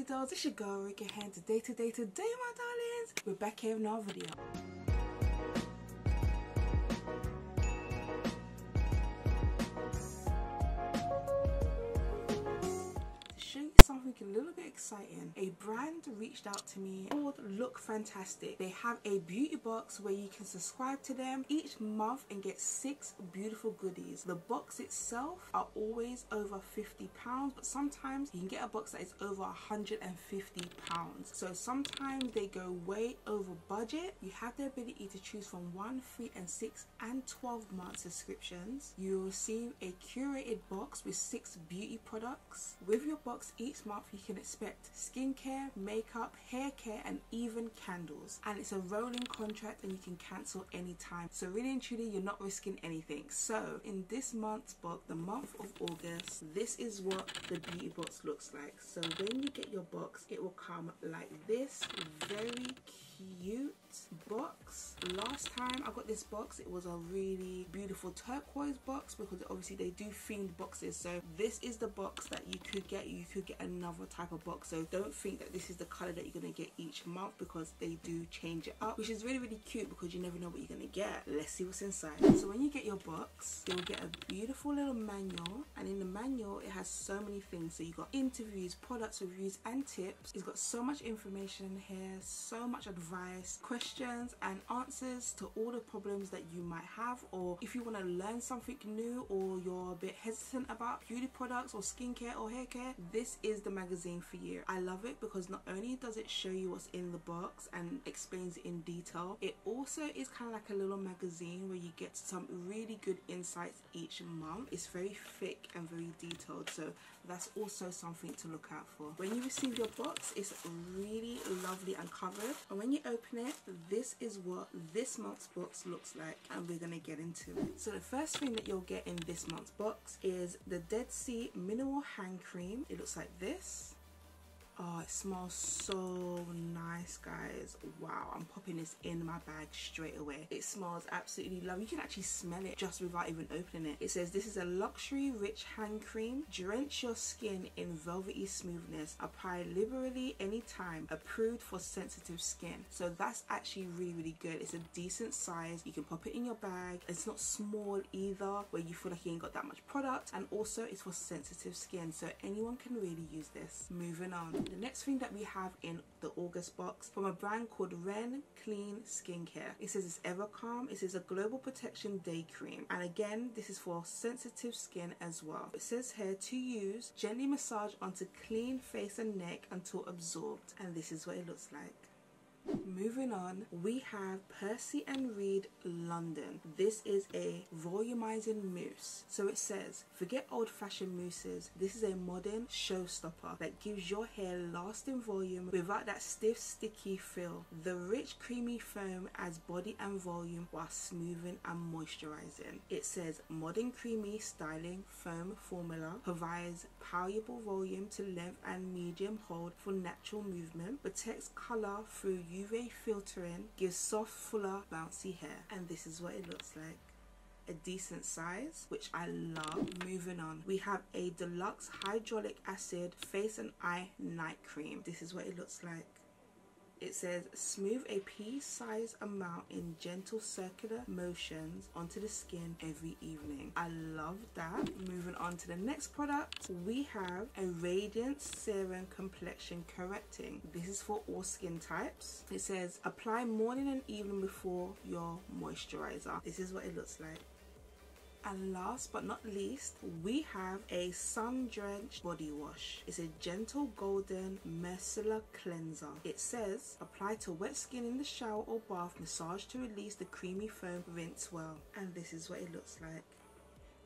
RuleeDollz, it's your girl Rick here. Today my darlings, we're back here with another video. Something a little bit exciting. A brand reached out to me called Look Fantastic. They have a beauty box where you can subscribe to them each month and get 6 beautiful goodies. The box itself are always over £50, but sometimes you can get a box that is over £150. So sometimes they go way over budget. You have the ability to choose from 1, 3 and 6 and 12 month subscriptions. You will receive a curated box with 6 beauty products. With your box each month you can expect skincare, makeup, hair care and even candles, and it's a rolling contract and you can cancel anytime, so really and truly you're not risking anything. So in this month's box, the month of August, this is what the beauty box looks like. So when you get your box, it will come like this very cute box. Last time I got this box, it was a really beautiful turquoise box because obviously they do themed boxes. So this is the box that you could get. You could get another type of box, so don't think that this is the color that you're going to get each month because they do change it up, which is really cute because you never know what you're going to get. Let's see what's inside. So when you get your box, you'll get a beautiful little manual, and in the manual it has so many things. So you got interviews, products, reviews and tips. It's got so much information here, so much advice, questions and answers to all the problems that you might have, or if you want to learn something new or you're a bit hesitant about beauty products or skincare or hair care, this is the magazine for you. I love it because not only does it show you what's in the box and explains it in detail, it also is kind of like a little magazine where you get some really good insights each month. It's very thick and very detailed, so that's also something to look out for. When you receive your box, it's really lovely and covered, and when you open it, this is what this month's box looks like, and we're gonna get into it. So the first thing that you'll get in this month's box is the Dead Sea Mineral Hand Cream. It looks like this. Oh, it smells so nice, guys. Wow, I'm popping this in my bag straight away. It smells absolutely lovely. You can actually smell it just without even opening it. It says this is a luxury rich hand cream. Drench your skin in velvety smoothness. Apply liberally anytime. Approved for sensitive skin. So that's actually really good. It's a decent size. You can pop it in your bag. It's not small either where you feel like you ain't got that much product, and also it's for sensitive skin, so anyone can really use this. Moving on. The next thing that we have in the August box from a brand called Ren Clean Skincare. It says it's Ever Calm. It says a global protection day cream, and again this is for sensitive skin as well. It says here to use, gently massage onto clean face and neck until absorbed, and this is what it looks like. Moving on, we have Percy and Reed London. This is a volumizing mousse. So it says, forget old-fashioned mousses. This is a modern showstopper that gives your hair lasting volume without that stiff, sticky feel. The rich, creamy foam adds body and volume while smoothing and moisturizing. It says, modern creamy styling foam formula provides powerful volume to length and medium hold for natural movement, protects color through UV filtering, gives soft, fuller, bouncy hair, and this is what it looks like. A decent size, which I love. Moving on, we have a deluxe hyaluronic acid face and eye night cream. This is what it looks like. It says smooth a pea-sized amount in gentle circular motions onto the skin every evening. I love that. Moving on to the next product, we have a Radiance Serum Complexion Correcting. This is for all skin types. It says apply morning and evening before your moisturizer. This is what it looks like. And last but not least, we have a sun-drenched body wash. It's a gentle golden micellar cleanser. It says apply to wet skin in the shower or bath, massage to release the creamy foam, rinse well, and this is what it looks like.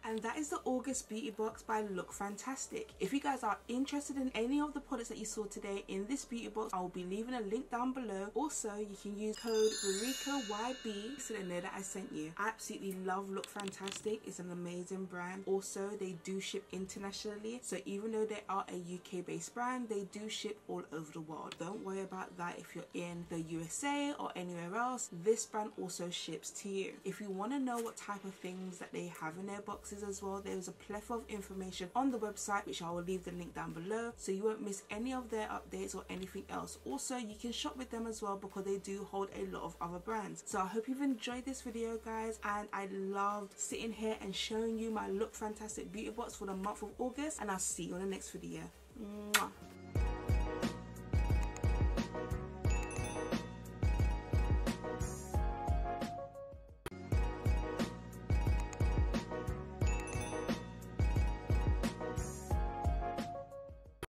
And that is the August beauty box by Look Fantastic. If you guys are interested in any of the products that you saw today in this beauty box, I will be leaving a link down below. Also, you can use code RERICAYB so they know that I sent you. I absolutely love Look Fantastic. It's an amazing brand. Also, they do ship internationally, so even though they are a UK based brand, they do ship all over the world. Don't worry about that if you're in the USA or anywhere else. This brand also ships to you. If you want to know what type of things that they have in their boxes, boxes as well. There is a plethora of information on the website, which I will leave the link down below, so you won't miss any of their updates or anything else. Also, you can shop with them as well because they do hold a lot of other brands. So I hope you've enjoyed this video, guys, and I loved sitting here and showing you my Look Fantastic beauty box for the month of August, and I'll see you on the next video. Mwah.